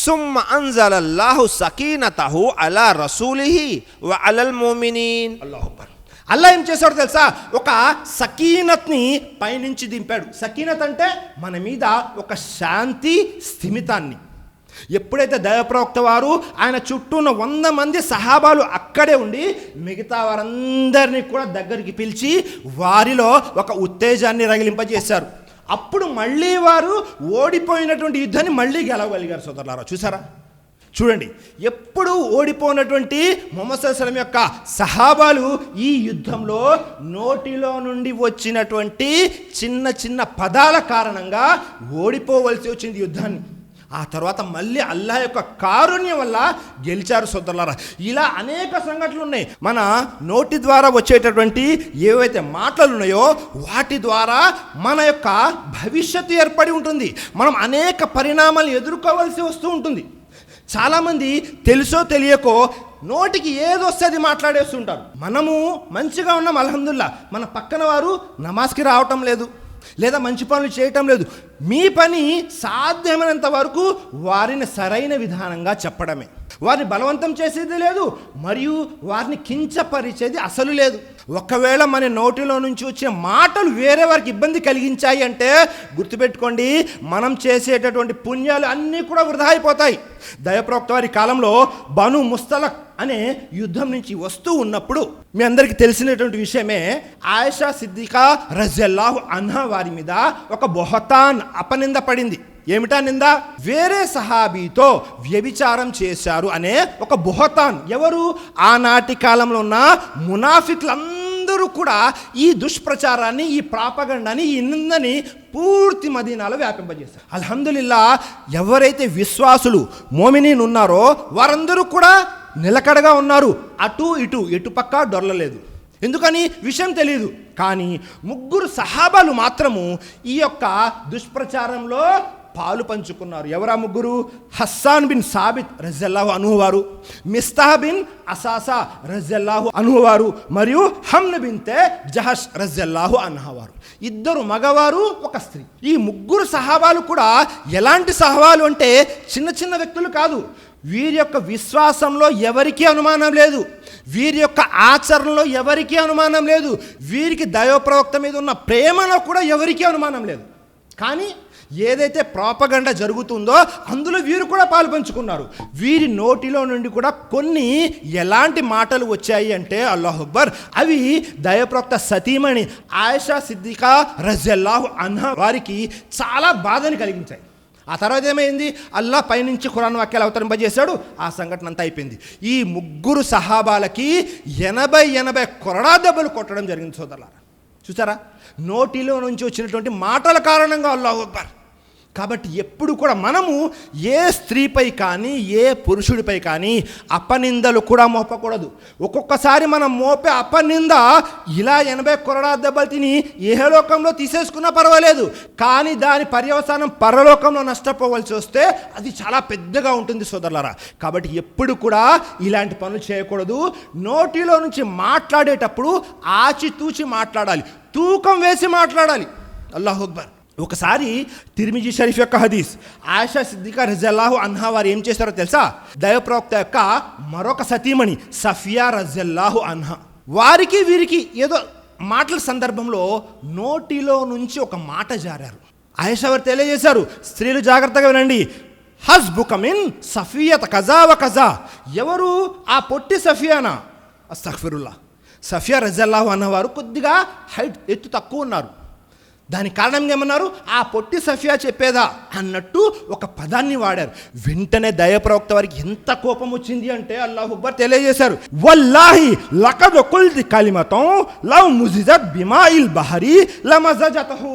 సుమ్మ అన్జలల్లాహు సకీనతహు అలా రసూలిహి వ అలల్ ముమినీన్. అల్లాహు అక్బర్. అల్లాహ్ ఏం చేశాడో తెలుసా? ఒక సకీనత్ని పైనుంచి దింపాడు. సకీనత్ అంటే మన మీద ఒక శాంతి స్థిమితాన్ని. ఎప్పుడైతే దైవప్రవక్త వారు ఆయన చుట్టూ ఉన్న 100 మంది సహాబాలు అక్కడే ఉండి మిగతా వారందరినీ కూడా దగ్గరికి పిలిచి వారిలో ఒక ఉత్తేజాన్ని రగిలింపజేశారు. అప్పుడు మళ్ళీ వారు ఓడిపోయినటువంటి యుద్ధాన్ని మళ్ళీ గెలవగలిగారు. సోదరులారా, చూసారా? చూడండి, ఎప్పుడు ఓడిపోయినటువంటి ముహమ్మద్ సల్లల్లాహు అలైహి వసల్లం యొక్క సహాబాలు ఈ యుద్ధంలో నోటిలో నుండి వచ్చినటువంటి చిన్న చిన్న పదాల కారణంగా ఓడిపోవలసి వచ్చింది యుద్ధాన్ని. ఆ తర్వాత మళ్ళీ అల్లాహ్ యొక్క కారుణ్యం వల్ల గెలిచారు. సోదరులారా, ఇలా అనేక సంఘటనలు ఉన్నాయి. మన నోటి ద్వారా వచ్చేటటువంటి ఏవైతే మాటలు ఉన్నాయో వాటి ద్వారా మన యొక్క భవిష్యత్తు ఏర్పడి ఉంటుంది. మనం అనేక పరిణామాలు ఎదుర్కోవాల్సి వస్తూ ఉంటుంది. చాలామంది తెలుసో తెలియకో నోటికి ఏదొస్తే అది మాట్లాడేస్తుంటారు. మనము మంచిగా ఉన్నాం అల్హమ్దుల్లా, మన పక్కన వారు నమాజ్కి రావటం లేదు, లేదా మంచి పనులు చేయటం లేదు. మీ పని సాధ్యమైనంత వరకు వారిని సరైన విధానంగా చెప్పడమే. వారిని బలవంతం చేసేది లేదు, మరియు వారిని కించపరిచేది అసలు లేదు. ఒకవేళ మన నోటిలో నుంచి వచ్చే మాటలు వేరే వారికి ఇబ్బంది కలిగించాయి అంటే గుర్తుపెట్టుకోండి, మనం చేసేటటువంటి పుణ్యాలు అన్నీ కూడా వృధా అయిపోతాయి. దైవప్రవక్త వారి కాలంలో బను ముస్తలక్ అనే యుద్ధం నుంచి వస్తూ ఉన్నప్పుడు మీ అందరికీ తెలిసినటువంటి విషయమే, ఆయిషా సిద్దికా రజియల్లాహు అన్హా వారి మీద ఒక బొహతాన్ అపనింద పడింది. ఏమిటా నింద? వేరే సహాబీతో వ్యభిచారం చేశారు అనే ఒక బొహతాన్. ఎవరు? ఆనాటి కాలంలో ఉన్న మునాఫిక్లందరూ కూడా ఈ దుష్ప్రచారాన్ని, ఈ ప్రాపగండాన్ని, ఈ నిందని పూర్తి మదీనాలో వ్యాపింపజేశారు. అల్హమ్దులిల్లా, ఎవరైతే విశ్వాసులు మోమినీన్ ఉన్నారో వారందరూ కూడా నిలకడగా ఉన్నారు. అటు ఇటు ఎటుపక్క డొర్లలేదు. ఎందుకని? విషయం తెలియదు. కానీ 3 సహాబాలు మాత్రము ఈ యొక్క దుష్ప్రచారంలో పాలు పంచుకున్నారు. ఎవరా 3? హస్సాన్ బిన్ సాబిత్ రజియల్లాహు అన్హు వారు, మిస్తాహ్ బిన్ అసాసా రజియల్లాహు అన్హు వారు, మరియు హమ్న బిన్తే జహష్ రజియల్లాహు అన్హా వారు. 2 మగవారు, 1 స్త్రీ. ఈ 3 సహాబాలు కూడా ఎలాంటి సహాబాలు అంటే చిన్న చిన్న వ్యక్తులు కాదు. వీరి యొక్క విశ్వాసంలో ఎవరికీ అనుమానం లేదు, వీరి యొక్క ఆచరణలో ఎవరికీ అనుమానం లేదు, వీరికి దైవప్రవక్త మీద ఉన్న ప్రేమలో కూడా ఎవరికీ అనుమానం లేదు. కానీ ఏదైతే ప్రాపగండా జరుగుతుందో అందులో వీరు కూడా పాలు పంచుకున్నారు. వీరి నోటిలో నుండి కూడా కొన్ని ఎలాంటి మాటలు వచ్చాయి అంటే అల్లాహు అక్బర్, అవి దైవప్రవక్త సతీమణి ఆయిషా సిద్దికా రజియల్లాహు అన్హా వారికి చాలా బాధని కలిగించాయి. ఆ తర్వాత ఏమైంది, అల్లా పైనుంచి ఖురాన్ వాక్యాలు అవతరింపజేశాడు. ఆ సంఘటన అంతా అయిపోయింది. ఈ ముగ్గురు సహాబాలకి 80 కొరడా దెబ్బలు కొట్టడం జరిగింది సోదరులారా. చూసారా, నోటిలో నుంచి వచ్చినటువంటి మాటల కారణంగా అల్లాహు అక్బర్. కాబట్టి ఎప్పుడు కూడా మనము ఏ స్త్రీపై కానీ ఏ పురుషుడిపై కానీ అపనిందలు కూడా మోపకూడదు. ఒక్కొక్కసారి మనం మోపే అపనింద ఇలా 80 కొరడా దెబ్బలు తిని ఇహలోకంలో తీసేసుకున్నా పర్వాలేదు, కానీ దాని పర్యవసానం పరలోకంలో నష్టపోవాల్సి వస్తే అది చాలా పెద్దగా ఉంటుంది సోదరులారా. కాబట్టి ఎప్పుడు కూడా ఇలాంటి పనులు చేయకూడదు. నోటిలో నుంచి మాట్లాడేటప్పుడు ఆచితూచి మాట్లాడాలి, తూకం వేసి మాట్లాడాలి. అల్లాహు అక్బర్. ఒకసారి తిర్మిజీ షరీఫ్ యొక్క హదీస్, ఆయిషా సిద్దికా రజియల్లాహు అన్హా వారు ఏం చేశారో తెలుసా? దైవప్రవక్త యొక్క మరొక సతీమణి సఫియా రజియల్లాహు అన్హా వారికి వీరికి ఏదో మాటల సందర్భంలో నోటిలో నుంచి ఒక మాట జారారు. ఆయిషా వారు తెలియజేశారు, స్త్రీలు జాగ్రత్తగా వినండి, హస్బుక మిన్ సఫియత కజా వ కజా. ఎవరు? ఆ పొట్టి సఫియానా? అస్తగ్ఫిరుల్లా. సఫియా రజియల్లాహు అన్హా వారు కొద్దిగా హైట్, ఎత్తు తక్కువ ఉన్నారు. దాని కారణంగా ఏమన్నారు? ఆ పొట్టి సఫియా చెప్పేదా అన్నట్టు ఒక పదాన్ని వాడారు. వెంటనే దైవప్రవక్త వారికి ఎంత కోపం వచ్చింది అంటే అల్లాహు అక్బర్ తెలియజేశారు, వల్లాహి లఖద్ కుల్తి కలిమతం లవ్ ముజిజత్ బిమాఇల్ బహరి లమజజతహు.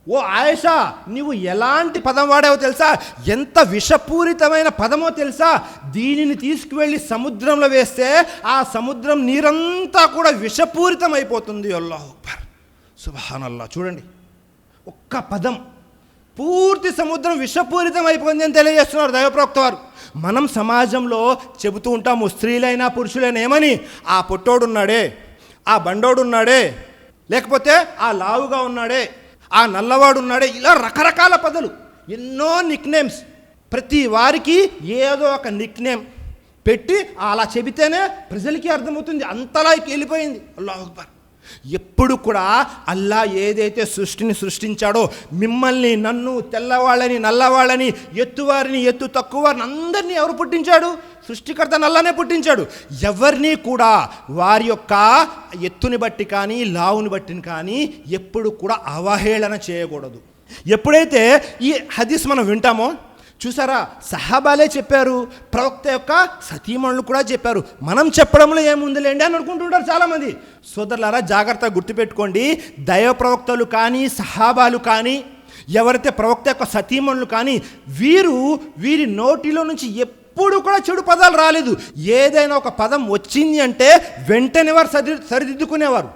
ఓ ఆయిషా, నీవు ఎలాంటి పదం వాడావో తెలుసా? ఎంత విషపూరితమైన పదమో తెలుసా? దీనిని తీసుకువెళ్ళి సముద్రంలో వేస్తే ఆ సముద్రం నీరంతా కూడా విషపూరితం అయిపోతుంది. అల్లాహు అక్బర్, సుబ్హానల్లాహ్. చూడండి, ఒక్క పదం పూర్తి సముద్రం విషపూరితం అయిపోయింది అని తెలియజేస్తున్నారు దైవప్రవక్త వారు. మనం సమాజంలో చెబుతూ ఉంటాము, స్త్రీలైనా పురుషులైనా ఏమని? ఆ పొట్టోడు ఉన్నాడే, ఆ బండోడు ఉన్నాడే, లేకపోతే ఆ లావుగా ఉన్నాడే, ఆ నల్లవాడు ఉన్నాడే, ఇలా రకరకాల పదాలు, ఎన్నో నిక్నేమ్స్. ప్రతి వారికి ఏదో ఒక నిక్నేమ్ పెట్టి అలా చెబితేనే ప్రజలకి అర్థమవుతుంది. అంతలా వెళ్ళిపోయింది. అల్లాహు అక్బర్. ఎప్పుడు కూడా అల్లా ఏదైతే సృష్టిని సృష్టించాడో, మిమ్మల్ని, నన్ను, తెల్లవాళ్ళని, నల్లవాళ్ళని, ఎత్తువారిని, ఎత్తు తక్కువ వారిని అందరినీ ఎవరు పుట్టించాడు? సృష్టికర్త నల్లనే పుట్టించాడు. ఎవరిని కూడా వారి యొక్క ఎత్తుని బట్టి కానీ లావుని బట్టి కానీ ఎప్పుడు కూడా అవహేళన చేయకూడదు. ఎప్పుడైతే ఈ హదీస్ మనం వింటామో, చూసారా, సహాబాలే చెప్పారు, ప్రవక్త యొక్క సతీమణులు కూడా చెప్పారు, మనం చెప్పడంలో ఏముందిలేండి అని అనుకుంటుంటారు చాలామంది. సోదరులారా, జాగ్రత్తగా గుర్తుపెట్టుకోండి, దైవ ప్రవక్తలు కానీ సహాబాలు కానీ ఎవరైతే ప్రవక్త యొక్క సతీమణులు కానీ వీరి నోటిలో నుంచి ఎప్పుడు కూడా చెడు పదాలు రాలేదు. ఏదైనా ఒక పదం వచ్చింది అంటే వెంటనే వారు సరిదిద్దుకునేవారు.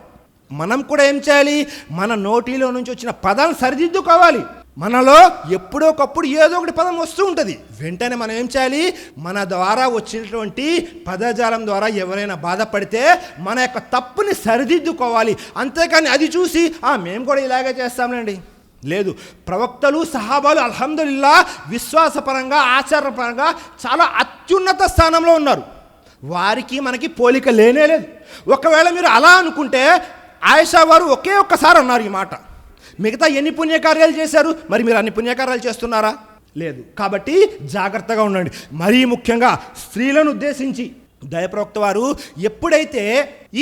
మనం కూడా ఏం చేయాలి? మన నోటిలో నుంచి వచ్చిన పదాలను సరిదిద్దుకోవాలి. మనలో ఎప్పుడో ఒకప్పుడు ఏదో ఒకటి పదం వస్తూ ఉంటుంది. వెంటనే మనం ఏం చేయాలి? మన ద్వారా వచ్చినటువంటి పదజాలం ద్వారా ఎవరైనా బాధపడితే మన యొక్క తప్పుని సరిదిద్దుకోవాలి. అంతేకాని అది చూసి మేము కూడా ఇలాగే చేస్తాంలేండి, లేదు. ప్రవక్తలు సహాబాలు అల్హమ్దులిల్లా విశ్వాసపరంగా ఆచారపరంగా చాలా అత్యున్నత స్థానంలో ఉన్నారు. వారికి మనకి పోలిక లేనే లేదు. ఒకవేళ మీరు అలా అనుకుంటే, ఆయిషా వారు ఒకే ఒక్కసారి అన్నారు ఈ మాట. మిగతా ఎన్ని పుణ్యకార్యాలు చేశారు? మరి మీరు అన్ని పుణ్యకార్యాలు చేస్తున్నారా? లేదు. కాబట్టి జాగ్రత్తగా ఉండండి. మరీ ముఖ్యంగా స్త్రీలను ఉద్దేశించి దైవప్రవక్త వారు ఎప్పుడైతే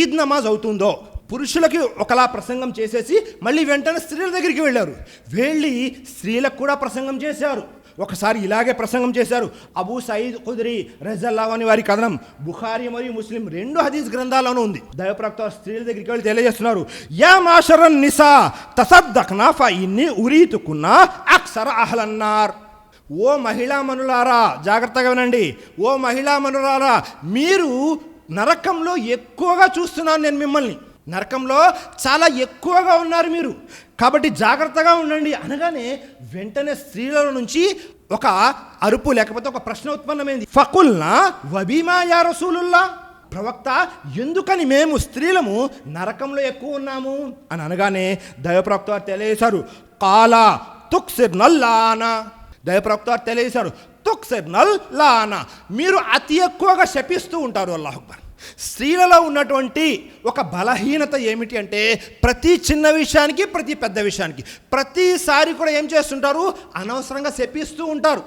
ఈద్ నమాజ్ అవుతుందో పురుషులకి ఒకలా ప్రసంగం చేసేసి మళ్ళీ వెంటనే స్త్రీల దగ్గరికి వెళ్ళారు. వెళ్ళి స్త్రీలకు కూడా ప్రసంగం చేశారు. ఒకసారి ఇలాగే ప్రసంగం చేశారు. అబూ సయీద్ ఖుద్రీ రజియల్లాహు అన్హు వారి కథనం బుఖారీ మరియు ముస్లిం 2 హదీస్ గ్రంథాల్లోనూ ఉంది. దైవప్రవక్త స్త్రీల దగ్గరికి వెళ్ళి తెలియజేస్తున్నారు, యా మాషరన్ నిసా తసద్దఖ్నా ఫఇన్నీ ఉరీతుకున్నా అక్సర అహ్లన్నార్. ఓ మహిళా మనులారా, జాగ్రత్తగా వినండి. ఓ మహిళా మనులారా, మీరు నరకంలో ఎక్కువగా చూస్తున్నాను నేను మిమ్మల్ని. నరకంలో చాలా ఎక్కువగా ఉన్నారు మీరు, కాబట్టి జాగ్రత్తగా ఉండండి అనగానే వెంటనే స్త్రీల నుంచి ఒక అరుపు లేకపోతే ఒక ప్రశ్న ఉత్పన్నమైంది. ఫకుల్నా వబీమా యా రసూలుల్లా, ప్రవక్త ఎందుకని మేము స్త్రీలము నరకంలో ఎక్కువ ఉన్నాము అని అనగానే దైవప్రవక్త వారు తెలియజేశారు, కాలా తుక్సిర్ నల్లానా. దైవప్రవక్త వారు తెలియజేశారు, తుక్సిర్ నల్లానా, మీరు అతి ఎక్కువగా శపిస్తూ ఉంటారు. అల్లాహు అక్బర్. స్త్రీలలో ఉన్నటువంటి ఒక బలహీనత ఏమిటి అంటే ప్రతి చిన్న విషయానికి, ప్రతి పెద్ద విషయానికి, ప్రతిసారి కూడా ఏం చేస్తుంటారు, అనవసరంగా శపిస్తూ ఉంటారు.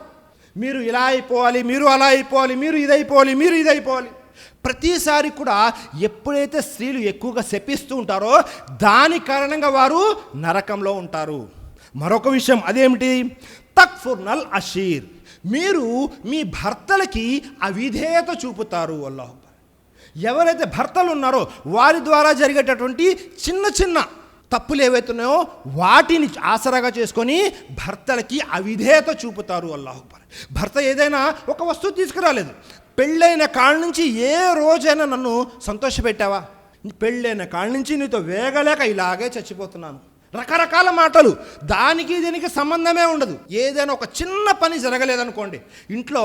మీరు ఇలా అయిపోవాలి, మీరు అలా అయిపోవాలి, మీరు ఇదైపోవాలి, మీరు ఇదైపోవాలి. ప్రతిసారి కూడా ఎప్పుడైతే స్త్రీలు ఎక్కువగా శపిస్తూ ఉంటారో దాని కారణంగా వారు నరకంలో ఉంటారు. మరొక విషయం అదేమిటి, తక్ఫుర్నల్ అషీర్, మీరు మీ భర్తలకి అవిధేయత చూపుతారు. అల్లాహ్, ఎవరైతే భర్తలు ఉన్నారో వారి ద్వారా జరిగేటటువంటి చిన్న చిన్న తప్పులు ఏవైతున్నాయో వాటిని ఆసరాగా చేసుకొని భర్తలకి అవిధేయత చూపుతారు. అల్లాహ్, భర్త ఏదైనా ఒక వస్తువు తీసుకురాలేదు, పెళ్ళైన కాళ్ళ నుంచి ఏ రోజైనా నన్ను సంతోషపెట్టావా, పెళ్ళైన కాళ్ళ నుంచి నీతో వేగలేక ఇలాగే చచ్చిపోతున్నాను, రకరకాల మాటలు, దానికి దీనికి సంబంధమే ఉండదు. ఏదైనా ఒక చిన్న పని జరగలేదనుకోండి, ఇంట్లో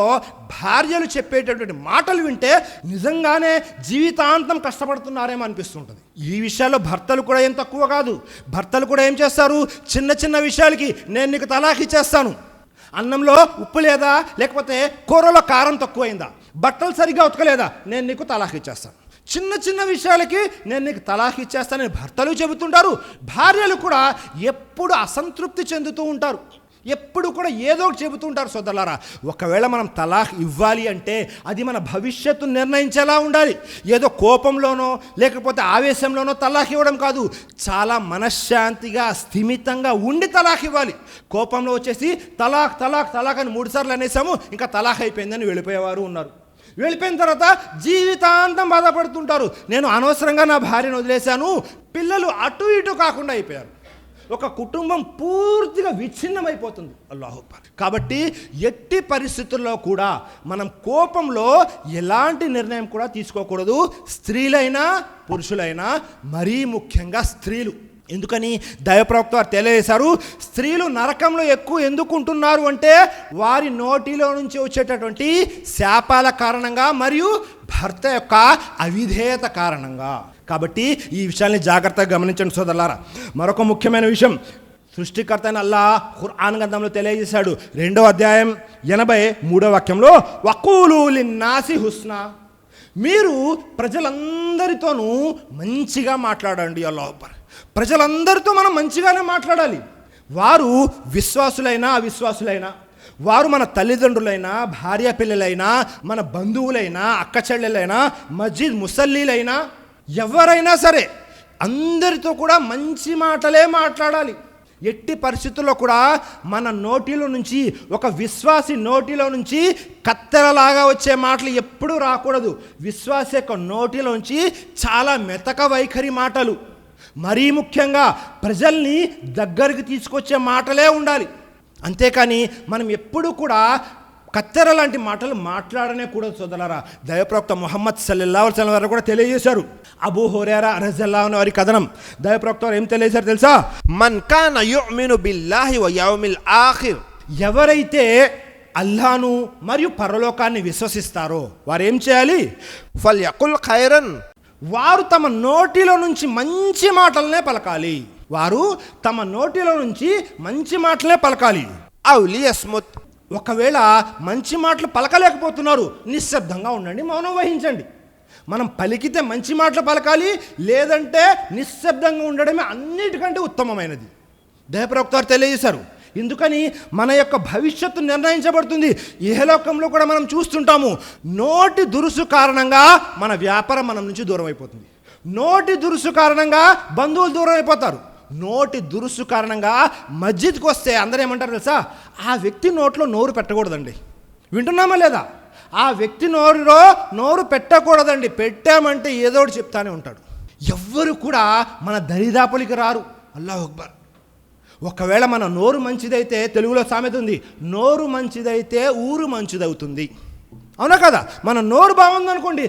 భార్యలు చెప్పేటటువంటి మాటలు వింటే నిజంగానే జీవితాంతం కష్టపడుతున్నారేమో అనిపిస్తుంటుంది. ఈ విషయాల్లో భర్తలు కూడా ఏం తక్కువ కాదు. భర్తలు కూడా ఏం చేస్తారు, చిన్న చిన్న విషయాలకి నేను నీకు తలాఖ్ ఇచ్చేస్తాను, అన్నంలో ఉప్పు లేదా, లేకపోతే కూరలో కారం తక్కువైందా, బట్టలు సరిగ్గా ఉతకలేదా, నేను నీకు తలాఖ్ ఇచ్చేస్తాను. చిన్న చిన్న విషయాలకి నేను నీకు తలాఖ్ ఇచ్చేస్తానని భర్తలు చెబుతుంటారు. భార్యలు కూడా ఎప్పుడు అసంతృప్తి చెందుతూ ఉంటారు, ఎప్పుడు కూడా ఏదో ఒకటి చెబుతూ ఉంటారు. సోదరులారా, ఒకవేళ మనం తలాఖ్ ఇవ్వాలి అంటే అది మన భవిష్యత్తు నిర్ణయించేలా ఉండాలి. ఏదో కోపంలోనో లేకపోతే ఆవేశంలోనో తలాఖ్ ఇవ్వడం కాదు, చాలా మనశ్శాంతిగా స్థిమితంగా ఉండి తలాఖ్ ఇవ్వాలి. కోపంలో వచ్చేసి తలాఖ్ తలాఖ్ తలాఖ్ అని 3 సార్లు అనేసాము, ఇంకా తలాఖ్ అయిపోయిందని వెళ్ళిపోయేవారు ఉన్నారు. వెళ్ళిపోయిన తర్వాత జీవితాంతం బాధపడుతుంటారు, నేను అనవసరంగా నా భార్యను వదిలేశాను, పిల్లలు అటు ఇటు కాకుండా అయిపోయారు, ఒక కుటుంబం పూర్తిగా విచ్ఛిన్నమైపోతుంది. అల్లాహు అక్బర్. కాబట్టి ఎట్టి పరిస్థితుల్లో కూడా మనం కోపంలో ఎలాంటి నిర్ణయం కూడా తీసుకోకూడదు, స్త్రీలైనా పురుషులైనా, మరీ ముఖ్యంగా స్త్రీలు. ఎందుకని దైవప్రవక్త వారు తెలియజేశారు, స్త్రీలు నరకంలో ఎక్కువ ఎందుకు ఉంటున్నారు అంటే వారి నోటిలో నుంచి వచ్చేటటువంటి శాపాల కారణంగా మరియు భర్త యొక్క అవిధేయత కారణంగా. కాబట్టి ఈ విషయాన్ని జాగ్రత్తగా గమనించండి సోదరులారా. మరొక ముఖ్యమైన విషయం సృష్టికర్త అయిన అల్లాహ్ ఖురాన్ గ్రంథంలో తెలియజేశాడు. 2వ అధ్యాయం 83వ వాక్యంలో, వఖూలు లిన్నాసి హుస్నా, మీరు ప్రజలందరితోనూ మంచిగా మాట్లాడండి. అల్లాహ్ అక్బర్. ప్రజలందరితో మనం మంచిగానే మాట్లాడాలి. వారు విశ్వాసులైనా అవిశ్వాసులైనా, వారు మన తల్లిదండ్రులైనా, భార్య పిల్లలైనా, మన బంధువులైనా, అక్క చెల్లెలైనా, మస్జిద్ ముసల్లీలైనా, ఎవరైనా సరే అందరితో కూడా మంచి మాటలే మాట్లాడాలి. ఎట్టి పరిస్థితుల్లో కూడా మన నోటిలో నుంచి, ఒక విశ్వాసి నోటిలో నుంచి కత్తెరలాగా వచ్చే మాటలు ఎప్పుడూ రాకూడదు. విశ్వాసి యొక్క నోటిలోంచి చాలా మెతక వైఖరి మాటలు, మరీ ముఖ్యంగా ప్రజల్ని దగ్గరికి తీసుకొచ్చే మాటలే ఉండాలి. అంతేకాని మనం ఎప్పుడు కూడా కత్తెర లాంటి మాటలు మాట్లాడనే కూడదు సోదరులారా. దైవప్రవక్త ముహమ్మద్ సల్లల్లాహు అలైహి వసల్లం వారు కూడా తెలియజేశారు. అబూ హురైరా రజియల్లాహు అన్హు వారి కథనం దైవప్రవక్త వారు ఏం తెలియజేశారు తెలుసా, మన్ కాన యుమిను బిల్లాహి వ యౌమిల్ ఆఖిర్, ఎవరైతే అల్లాహ్ను మరియు పరలోకాన్ని విశ్వసిస్తారో వారు ఏం చేయాలి, ఫల్యకుల్ ఖైరన్, వారు తమ నోటిలో నుంచి మంచి మాటలనే పలకాలి. వారు తమ నోటిలో నుంచి మంచి మాటలనే పలకాలి. ఔ లియస్ముత్, ఒకవేళ మంచి మాటలు పలకలేకపోతున్నారు, నిశ్శబ్దంగా ఉండండి, మౌనం వహించండి. మనం పలికితే మంచి మాటలు పలకాలి, లేదంటే నిశ్శబ్దంగా ఉండడమే అన్నిటికంటే ఉత్తమమైనది. దైవప్రవక్త వారు తెలియజేశారు. ఎందుకని మన యొక్క భవిష్యత్తు నిర్ణయించబడుతుంది. ఇహలోకంలో కూడా మనం చూస్తుంటాము, నోటి దురుసు కారణంగా మన వ్యాపారం మనం నుంచి దూరం అయిపోతుంది, నోటి దురుసు కారణంగా బంధువులు దూరం అయిపోతారు, నోటి దురుసు కారణంగా మస్జిద్కి వస్తే అందరూ ఏమంటారు తెలుసా, ఆ వ్యక్తి నోట్లో నోరు పెట్టకూడదండి. వింటున్నామా లేదా? ఆ వ్యక్తి నోరు పెట్టకూడదండి, పెట్టామంటే ఏదో ఒకటి చెప్తానే ఉంటాడు. ఎవ్వరు కూడా మన దరిదాపులకి రారు. అల్లాహు అక్బర్. ఒకవేళ మన నోరు మంచిదైతే, తెలుగులో సామెత ఉంది, నోరు మంచిదైతే ఊరు మంచిదవుతుంది. అవునా కదా? మన నోరు బాగుందనుకోండి,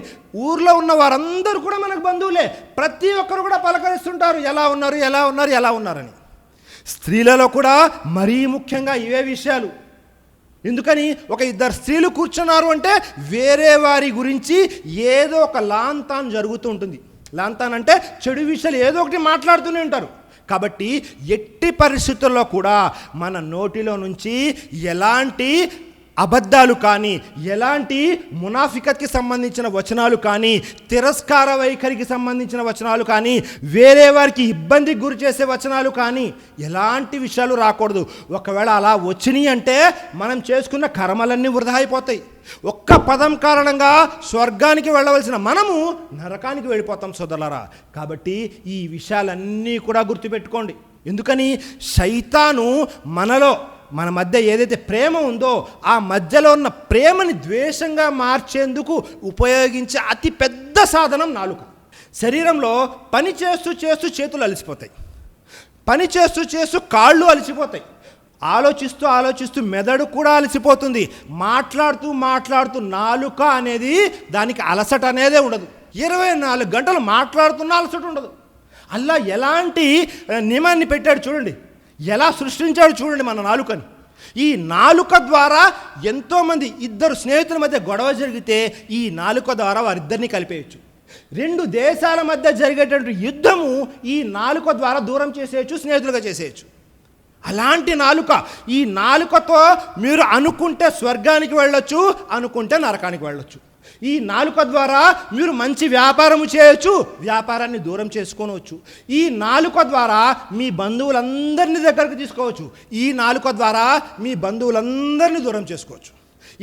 ఊర్లో ఉన్న వారందరూ కూడా మనకు బంధువులే, ప్రతి ఒక్కరు కూడా పలకరిస్తుంటారు, ఎలా ఉన్నారు ఎలా ఉన్నారు ఎలా ఉన్నారని. స్త్రీలలో కూడా మరీ ముఖ్యంగా ఇవే విషయాలు. ఎందుకని ఒక 2 స్త్రీలు కూర్చున్నారు అంటే వేరే వారి గురించి ఏదో ఒక లాంతాన్ జరుగుతూ ఉంటుంది. లాంతాన్ అంటే చెడు విషయాలు ఏదో ఒకటి మాట్లాడుతూనే ఉంటారు. కాబట్టి ఎట్టి పరిస్థితుల్లో కూడా మన నోటిలో నుంచి ఎలాంటి అబద్ధాలు కానీ, ఎలాంటి మునాఫికత్కి సంబంధించిన వచనాలు కానీ, తిరస్కార వైఖరికి సంబంధించిన వచనాలు కానీ, వేరే వారికి ఇబ్బందికి గురి చేసే వచనాలు కానీ, ఎలాంటి విషయాలు రాకూడదు. ఒకవేళ అలా వచ్చినాయి అంటే మనం చేసుకున్న కర్మలన్నీ వృధా అయిపోతాయి. ఒక్క పదం కారణంగా స్వర్గానికి వెళ్ళవలసిన మనము నరకానికి వెళ్ళిపోతాం సోదరులారా. కాబట్టి ఈ విషయాలన్నీ కూడా గుర్తుపెట్టుకోండి. ఎందుకని? శైతాను మన మధ్య ఏదైతే ప్రేమ ఉందో ఆ మధ్యలో ఉన్న ప్రేమని ద్వేషంగా మార్చేందుకు ఉపయోగించే అతి పెద్ద సాధనం నాలుక. శరీరంలో పని చేస్తూ చేస్తూ చేతులు అలసిపోతాయి, పని చేస్తూ చేస్తూ కాళ్ళు అలసిపోతాయి, ఆలోచిస్తూ ఆలోచిస్తూ మెదడు కూడా అలసిపోతుంది. మాట్లాడుతూ మాట్లాడుతూ నాలుక అనేది దానికి అలసట అనేదే ఉండదు. 24 గంటలు మాట్లాడుతున్నా అలసట ఉండదు. అల్లా ఎలాంటి నియమాన్ని పెట్టాడు చూడండి, ఎలా సృష్టించాడు చూడండి మన నాలుకని. ఈ నాలుక ద్వారా ఎంతోమంది ఇద్దరు స్నేహితుల మధ్య గొడవ జరిగితే ఈ నాలుక ద్వారా వారిద్దరిని కలిపేయచ్చు. 2 దేశాల మధ్య జరిగేటువంటి యుద్ధము ఈ నాలుక ద్వారా దూరం చేసేయచ్చు, స్నేహితులుగా చేసేయచ్చు. అలాంటి నాలుక. ఈ నాలుకతో మీరు అనుకుంటే స్వర్గానికి వెళ్ళొచ్చు, అనుకుంటే నరకానికి వెళ్ళొచ్చు. ఈ నాలుక ద్వారా మీరు మంచి వ్యాపారము చేయొచ్చు, వ్యాపారాన్ని దూరం చేసుకోవచ్చు. ఈ నాలుక ద్వారా మీ బంధువులందరినీ దగ్గరకు తీసుకోవచ్చు, ఈ నాలుక ద్వారా మీ బంధువులందరినీ దూరం చేసుకోవచ్చు.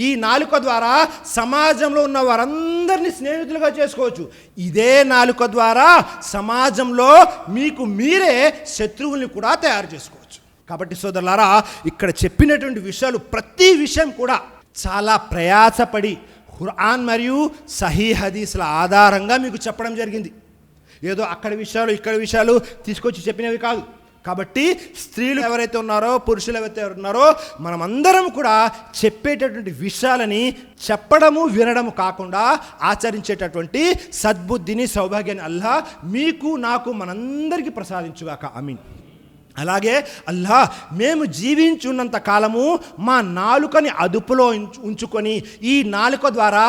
ఈ నాలుక ద్వారా సమాజంలో ఉన్న వారందరినీ స్నేహితులుగా చేసుకోవచ్చు. ఇదే నాలుక ద్వారా సమాజంలో మీకు మీరే శత్రువుల్ని కూడా తయారు చేసుకోవచ్చు. కాబట్టి సోదరులారా, ఇక్కడ చెప్పినటువంటి విషయాలు ప్రతి విషయం కూడా చాలా ప్రయాసపడి ఖురాన్ మరియు సహీ హదీస్ల ఆధారంగా మీకు చెప్పడం జరిగింది. ఏదో అక్కడ విషయాలు ఇక్కడ విషయాలు తీసుకొచ్చి చెప్పినవి కాదు. కాబట్టి స్త్రీలు ఎవరైతే ఉన్నారో, పురుషులు ఎవరైతే ఉన్నారో, మనమందరం కూడా చెప్పేటటువంటి విషయాలని చెప్పడము వినడము కాకుండా ఆచరించేటటువంటి సద్బుద్ధిని, సౌభాగ్యాన్ని అల్లా మీకు నాకు మనందరికీ ప్రసాదించుగాక. ఆమీన్. అలాగే అల్లా మేము జీవించున్నంత కాలము మా నాలుకని అదుపులో ఉంచుకొని ఈ నాలుక ద్వారా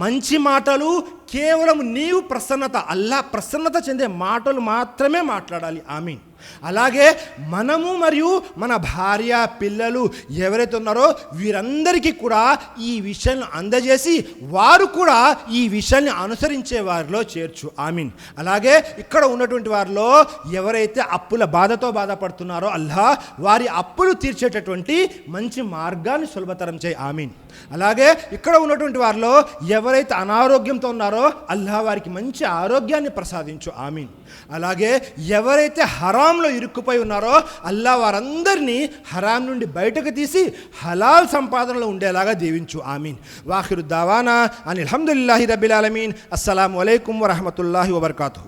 మంచి మాటలు, కేవలం నీవు ప్రసన్నత, అల్లా ప్రసన్నత చెందే మాటలు మాత్రమే మాట్లాడాలి. ఆమీన్. అలాగే మనము మరియు మన భార్య, పిల్లలు ఎవరైతే ఉన్నారో వీరందరికీ కూడా ఈ విషయాన్ని అందజేసి వారు కూడా ఈ విషయాన్ని అనుసరించే వారిలో చేర్చు. ఆమీన్. అలాగే ఇక్కడ ఉన్నటువంటి వారిలో ఎవరైతే అప్పుల బాధతో బాధపడుతున్నారో అల్లా వారి అప్పులు తీర్చేటటువంటి మంచి మార్గాన్ని సులభతరం చేయి. ఆమీన్. అలాగే ఇక్కడ ఉన్నటువంటి వారిలో ఎవరైతే అనారోగ్యంతో ఉన్నారో అల్లా వారికి మంచి ఆరోగ్యాన్ని ప్రసాదించు. ఆమీన్. అలాగే ఎవరైతే హరాంలో ఇరుక్కుపోయి ఉన్నారో అల్లా వారందరినీ హరాం నుండి బయటకు తీసి హలాల్ సంపాదనలో ఉండేలాగా దీవించు. ఆమీన్. వాఖిరు దావానా అనిల్ హమ్దులిల్లాహి రబ్బిల్ ఆలమీన్. అస్సలాము అలైకుం వరహమతుల్లాహి వబర్కాతుహు.